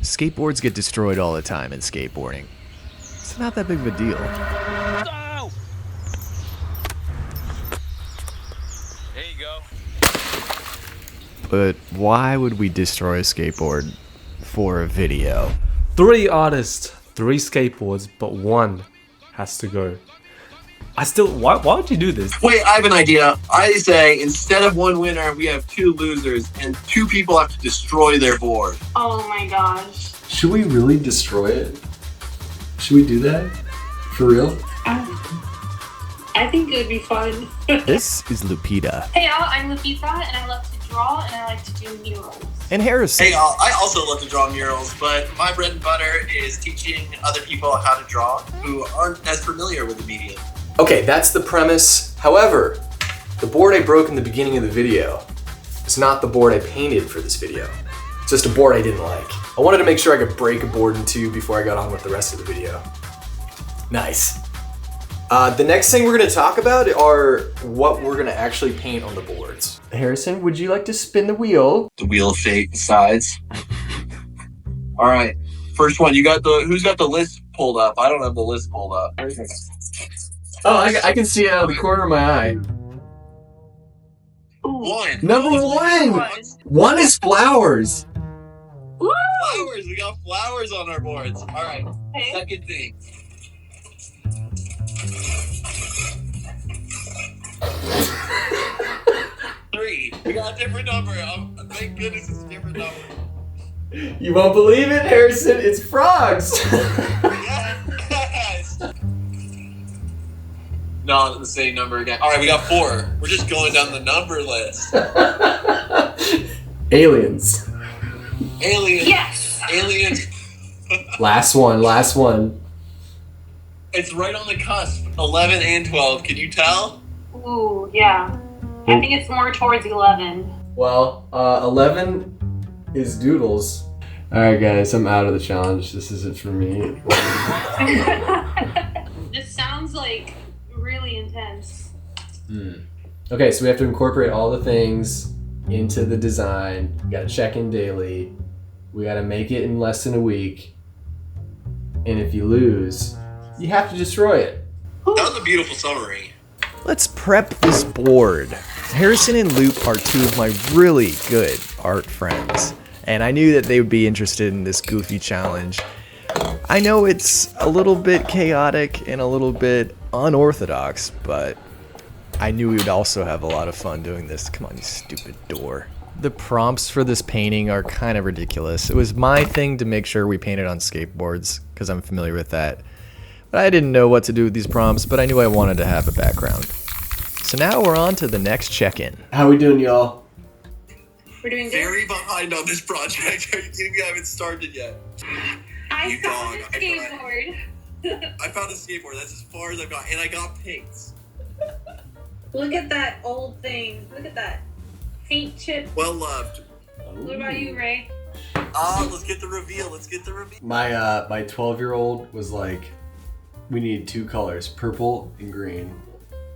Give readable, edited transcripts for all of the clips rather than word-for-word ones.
Skateboards get destroyed all the time in skateboarding. It's not that big of a deal. Oh! There you go. But why would we destroy a skateboard for a video? 3 artists, 3 skateboards, but 1 has to go. Why would you do this? Wait, I have an idea. I say instead of 1 winner, we have 2 losers, and 2 people have to destroy their board. Oh my gosh. Should we really destroy it? Should we do that? For real? I think it would be fun. This is Lupita. Hey y'all, I'm Lupita, and I love to draw, and I like to do murals. And Harrison. Hey, I also love to draw murals, but my bread and butter is teaching other people how to draw who aren't as familiar with the medium. Okay, that's the premise. However, the board I broke in the beginning of the video is not the board I painted for this video. It's just a board I didn't like. I wanted to make sure I could break a board in 2 before I got on with the rest of the video. Nice. The next thing we're gonna talk about are what we're gonna actually paint on the boards. Harrison, would you like to spin the wheel? The wheel of fate decides. All right, first one. Who's got the list pulled up? I don't have the list pulled up. Oh, I can see it out of the corner of my eye. 1. Number 1! 1 is flowers. Woo! Flowers. We got flowers on our boards. All right. Okay. Second thing. Three. We got a different number. Thank goodness it's a different number. You won't believe it, Harrison. It's frogs. Yes. Not the same number again. All right, we got 4. We're just going down the number list. Aliens. Aliens. Yes! Aliens. Last one. It's right on the cusp. 11 and 12. Can you tell? Ooh, yeah. I think it's more towards 11. Well, 11 is doodles. All right, guys, I'm out of the challenge. This isn't for me. This sounds like really intense. Okay, so we have to incorporate all the things into the design. We gotta check in daily. We gotta make it in less than a week. And if you lose, you have to destroy it. That was a beautiful summary. Let's prep this board. Harrison and Loop are 2 of my really good art friends, and I knew that they would be interested in this goofy challenge. I know it's a little bit chaotic and a little bit unorthodox, but I knew we would also have a lot of fun doing this. Come on, you stupid door. The prompts for this painting are kind of ridiculous. It was my thing to make sure we painted on skateboards, because I'm familiar with that. But I didn't know what to do with these prompts, but I knew I wanted to have a background. So now we're on to the next check-in. How we doing, y'all? We're doing good. Very behind on this project. Are you kidding me? I haven't started yet. I You found dog, a I skateboard. I found a skateboard. That's as far as I've got. And I got paints. Look at that old thing. Look at that. Paint chip. Well loved. What about you, Ray? Let's get the reveal. My 12-year-old was like, we need 2 colors, purple and green.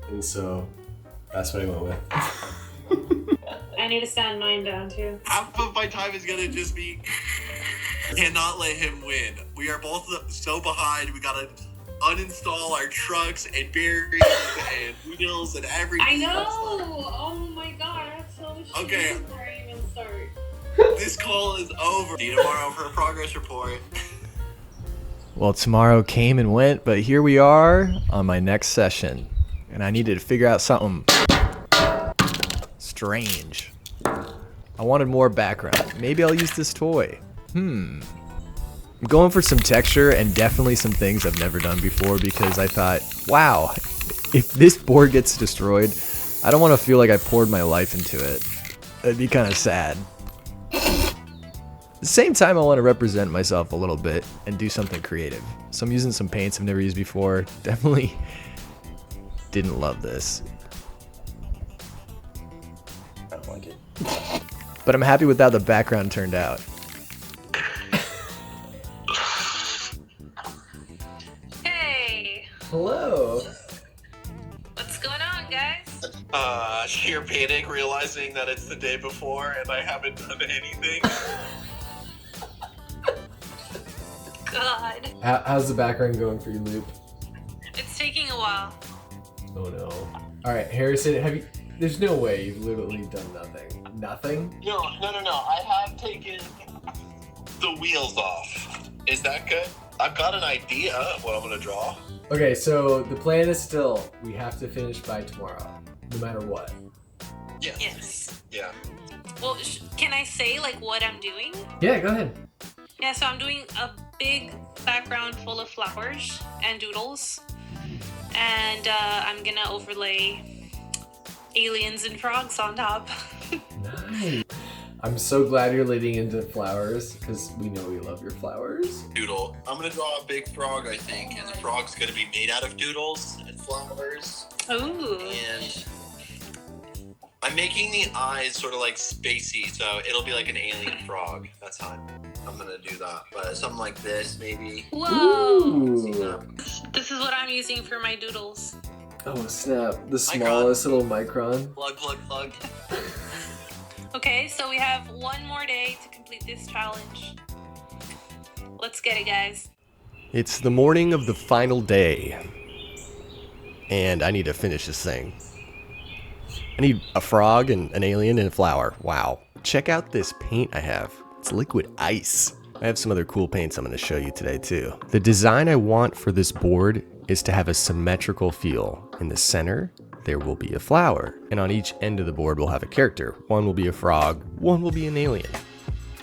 And so that's what I went with. I need to sand mine down too. Half of my time is gonna just be cannot let him win. We are both so behind. We gotta uninstall our trucks and bearings and wheels and everything. I know! Oh my god, I have so much to Okay. do before I even start. This call is over. See you tomorrow for a progress report. Well, tomorrow came and went, but here we are on my next session. And I needed to figure out something strange. I wanted more background. Maybe I'll use this toy. I'm going for some texture and definitely some things I've never done before, because I thought, wow, if this board gets destroyed, I don't want to feel like I poured my life into it. It'd be kind of sad. At the same time, I want to represent myself a little bit and do something creative. So I'm using some paints I've never used before. Definitely didn't love this. I don't like it. But I'm happy with how the background turned out. Hey! Hello. What's going on, guys? Sheer panic, realizing that it's the day before and I haven't done anything. God. How's the background going for you, Loop? It's taking a while. Oh no. All right, Harrison, have you? There's no way you've literally done nothing. Nothing? No. I have taken the wheels off. Is that good? I've got an idea of what I'm gonna draw. Okay, so the plan is still we have to finish by tomorrow, no matter what. Yes. Yeah. Well, can I say like what I'm doing? Yeah, go ahead. Yeah, so I'm doing a big background full of flowers and doodles. And I'm gonna overlay aliens and frogs on top. Nice. I'm so glad you're leading into flowers because we know we love your flowers. Doodle. I'm gonna draw a big frog, I think, and the frog's gonna be made out of doodles and flowers. Ooh. And I'm making the eyes sort of like spacey, so it'll be like an alien frog. That's how I'm gonna do that. But something like this, maybe. Whoa. Ooh. This is what I'm using for my doodles. Oh snap! The smallest little micron. Plug. Okay, so we have one more day to complete this challenge. Let's get it, guys. It's the morning of the final day, and I need to finish this thing. I need a frog and an alien and a flower. Wow. Check out this paint I have. It's liquid ice. I have some other cool paints I'm going to show you today too. The design I want for this board is to have a symmetrical feel. In the center, there will be a flower, and on each end of the board we'll have a character. One will be a frog, one will be an alien.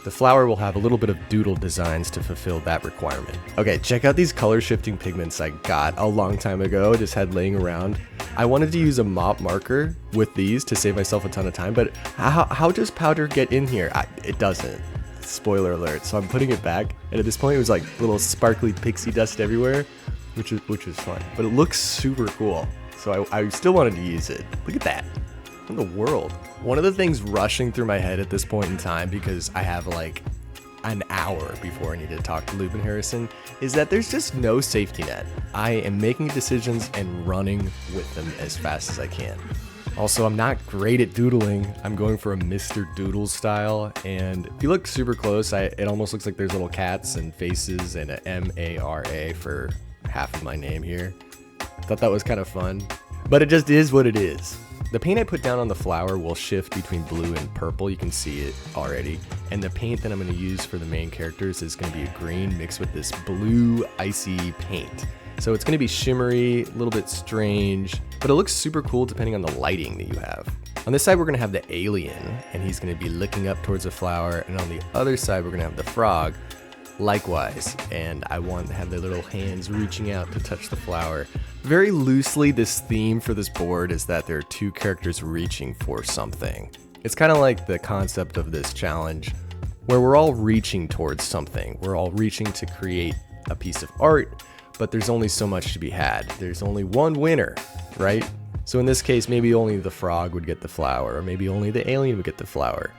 The flower will have a little bit of doodle designs to fulfill that requirement. Okay, check out these color shifting pigments I got a long time ago, just had laying around. I wanted to use a mop marker with these to save myself a ton of time, but how does powder get in here? It doesn't. Spoiler alert. So I'm putting it back, and at this point it was like little sparkly pixie dust everywhere, which was fun. But it looks super cool, so I still wanted to use it. Look at that. In the world. One of the things rushing through my head at this point in time, because I have like an hour before I need to talk to Luke and Harrison, is that there's just no safety net. I am making decisions and running with them as fast as I can. Also, I'm not great at doodling. I'm going for a Mr. Doodle style, and if you look super close, it almost looks like there's little cats and faces and a M-A-R-A for half of my name here. Thought that was kind of fun, but it just is what it is. The paint I put down on the flower will shift between blue and purple. You can see it already. And the paint that I'm going to use for the main characters is going to be a green mixed with this blue icy paint. So it's going to be shimmery, a little bit strange, but it looks super cool depending on the lighting that you have. On this side, we're going to have the alien, and he's going to be looking up towards the flower. And on the other side, we're going to have the frog, likewise. And I want to have their little hands reaching out to touch the flower. Very loosely, this theme for this board is that there are two characters reaching for something. It's kind of like the concept of this challenge, where we're all reaching towards something. We're all reaching to create a piece of art, but there's only so much to be had. There's only one winner, right? So in this case, maybe only the frog would get the flower, or maybe only the alien would get the flower.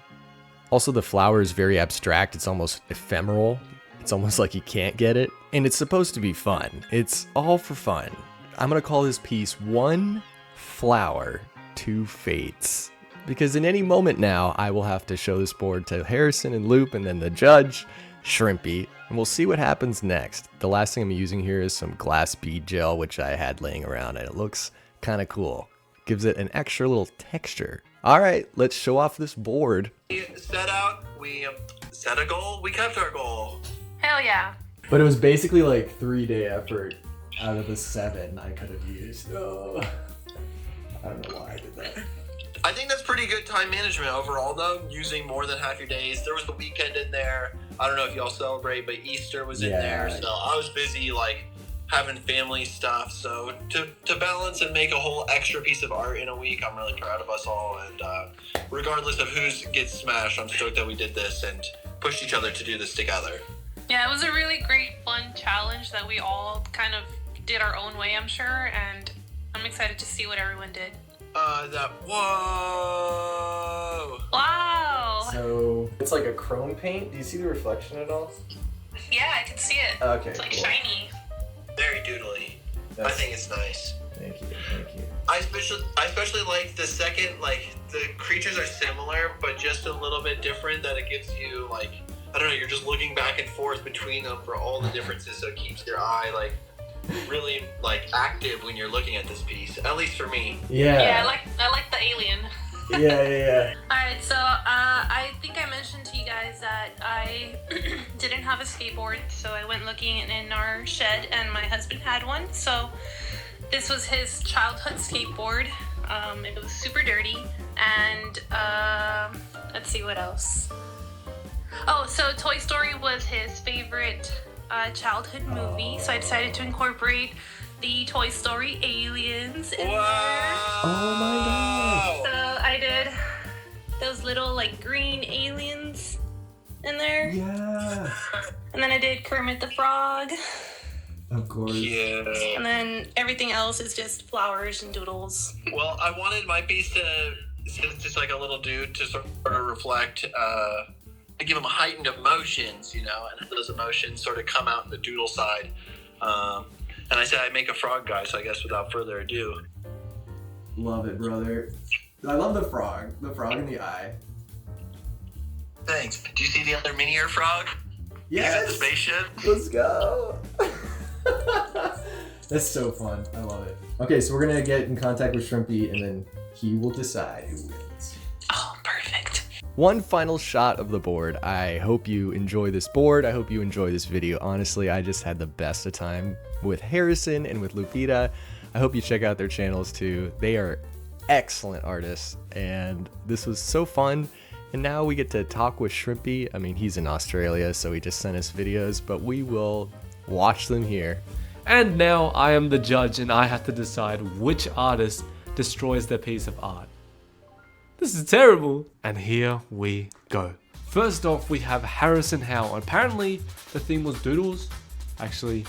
Also, the flower is very abstract. It's almost ephemeral. It's almost like you can't get it. And it's supposed to be fun. It's all for fun. I'm gonna call this piece One Flower, Two Fates. Because in any moment now, I will have to show this board to Harrison and Loop, and then the judge, Shrimpy, and we'll see what happens next. The last thing I'm using here is some glass bead gel, which I had laying around, and it looks kind of cool. Gives it an extra little texture. All right, let's show off this board. We set out, we set a goal, we kept our goal. Hell yeah. But it was basically like 3-day effort out of the 7 I could have used. Oh, I don't know why I did that. I think that's pretty good time management overall, though, using more than half your days. There was the weekend in there. I don't know if y'all celebrate, but Easter was in there. So I was busy, like, having family stuff. So to balance and make a whole extra piece of art in a week, I'm really proud of us all. And regardless of who gets smashed, I'm stoked that we did this and pushed each other to do this together. Yeah, it was a really great, fun challenge that we all kind of did our own way, I'm sure. And I'm excited to see what everyone did. Whoa! Wow! So it's like a chrome paint. Do you see the reflection at all? Yeah, I can see it. Okay, It's like cool. shiny. Very doodly. I think it's nice. Thank you. I especially like the second, like, the creatures are similar, but just a little bit different, that it gives you, like, I don't know, you're just looking back and forth between them for all the differences, so it keeps your eye like really like active when you're looking at this piece. At least for me. Yeah, I like the alien. Yeah. Alright, so I think I mentioned to you guys that I didn't have a skateboard, so I went looking in our shed and my husband had one. So this was his childhood skateboard. It was super dirty, and let's see what else. Oh, so Toy Story was his favorite childhood movie, so I decided to incorporate the Toy Story aliens in there. Oh my god. So I did those little like green aliens in there. Yeah. And then I did Kermit the Frog. Of course. Yeah. And then everything else is just flowers and doodles. Well, I wanted my piece to just like a little dude to sort of reflect, to give him heightened emotions, you know, and those emotions sort of come out in the doodle side. And I said I'd make a frog guy, so I guess without further ado. Love it, brother. I love the frog in the eye. Thanks. Do you see the other minier frog? Yes. He's in the spaceship. Let's go. That's so fun. I love it. Okay, so we're gonna get in contact with Shrimpy, and then he will decide who wins. Oh, perfect. One final shot of the board. I hope you enjoy this board. I hope you enjoy this video. Honestly, I just had the best of time with Harrison and with Lupita. I hope you check out their channels too. They are excellent artists, and this was so fun. And now we get to talk with Shrimpy. I mean, he's in Australia, so he just sent us videos, but we will watch them here. And now I am the judge and I have to decide which artist destroys their piece of art. This is terrible. And here we go. First off, we have Harrison Howe. Apparently the theme was doodles. Actually,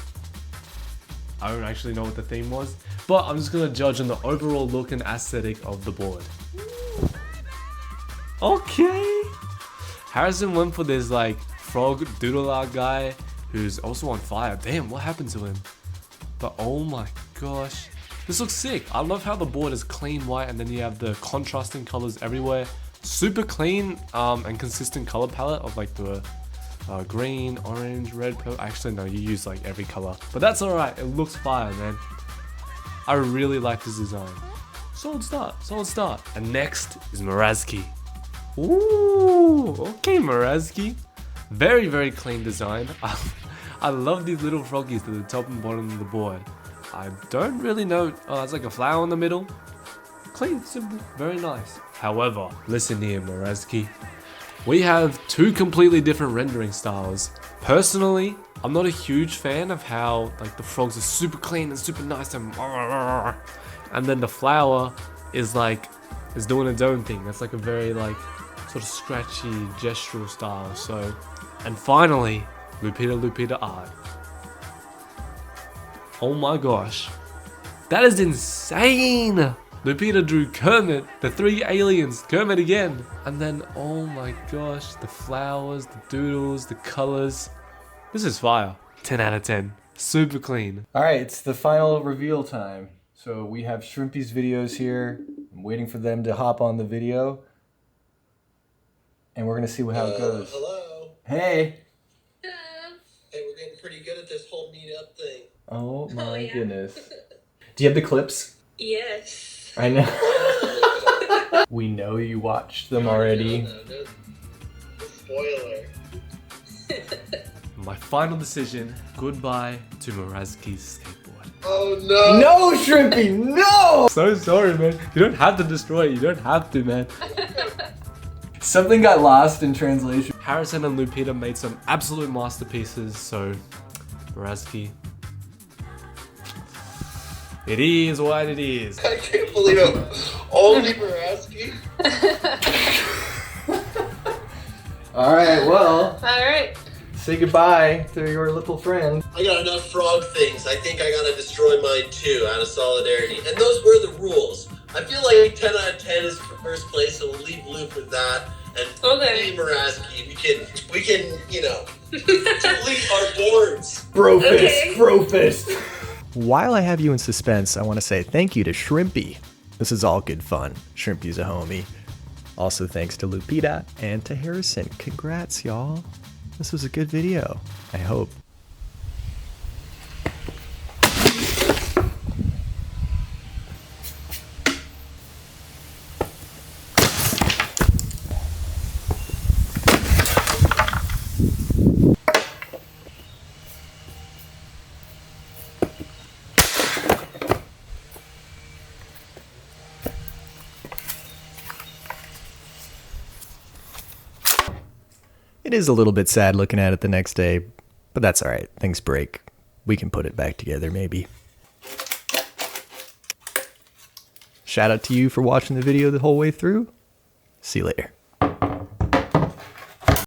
I don't actually know what the theme was, but I'm just gonna judge on the overall look and aesthetic of the board. Okay. Harrison went for this like frog doodle art guy who's also on fire. Damn, what happened to him? But oh my gosh, this looks sick. I love how the board is clean white and then you have the contrasting colors everywhere. Super clean and consistent color palette of like the green, orange, red, purple. Actually no, you use like every color, but that's alright. It looks fire, man. I really like this design. Solid start, solid start. And next is Marazki. Ooh, okay, Marazki. Very, very clean design. I love these little froggies to the top and bottom of the board. I don't really know. Oh, it's like a flower in the middle. Clean, simple, very nice. However, listen here, Marazki. We have two completely different rendering styles. Personally, I'm not a huge fan of how like the frogs are super clean and super nice and then the flower is doing its own thing. That's like a very like sort of scratchy gestural style. So, and finally, Lupita art. Oh my gosh, that is insane. Lupita drew Kermit, the three aliens, Kermit again. And then, oh my gosh, the flowers, the doodles, the colors. This is fire. 10 out of 10. Super clean. All right, it's the final reveal time. So we have Shrimpy's videos here. I'm waiting for them to hop on the video. And we're gonna see how it goes. Hello. Hey. Hello. Hey, we're getting pretty good at this whole meet up thing. Oh my yeah. goodness. Do you have the clips? Yes. I know. We know you watched them already. No. Spoiler. My final decision, goodbye to Marazki's skateboard. Oh no! No, Shrimpy, no! So sorry, man. You don't have to destroy it. You don't have to, man. Something got lost in translation. Harrison and Lupita made some absolute masterpieces, so Marazki. It is what it is. I can't believe it. Only Marazki. All right, well, Alright. say goodbye to your little friend. I got enough frog things. I think I gotta destroy mine too, out of solidarity. And those were the rules. I feel like 10 out of 10 is for first place, so we'll leave Luke with that. And Okay. me, Marazki, we can, you know, delete our boards. Brofist, Okay. brofist. While I have you in suspense, I want to say thank you to Shrimpy. This is all good fun. Shrimpy's a homie. Also thanks to Lupita and to Harrison. Congrats, y'all. This was a good video, I hope. It is a little bit sad looking at it the next day, but that's alright. Things break. We can put it back together, maybe. Shout out to you for watching the video the whole way through. See you later.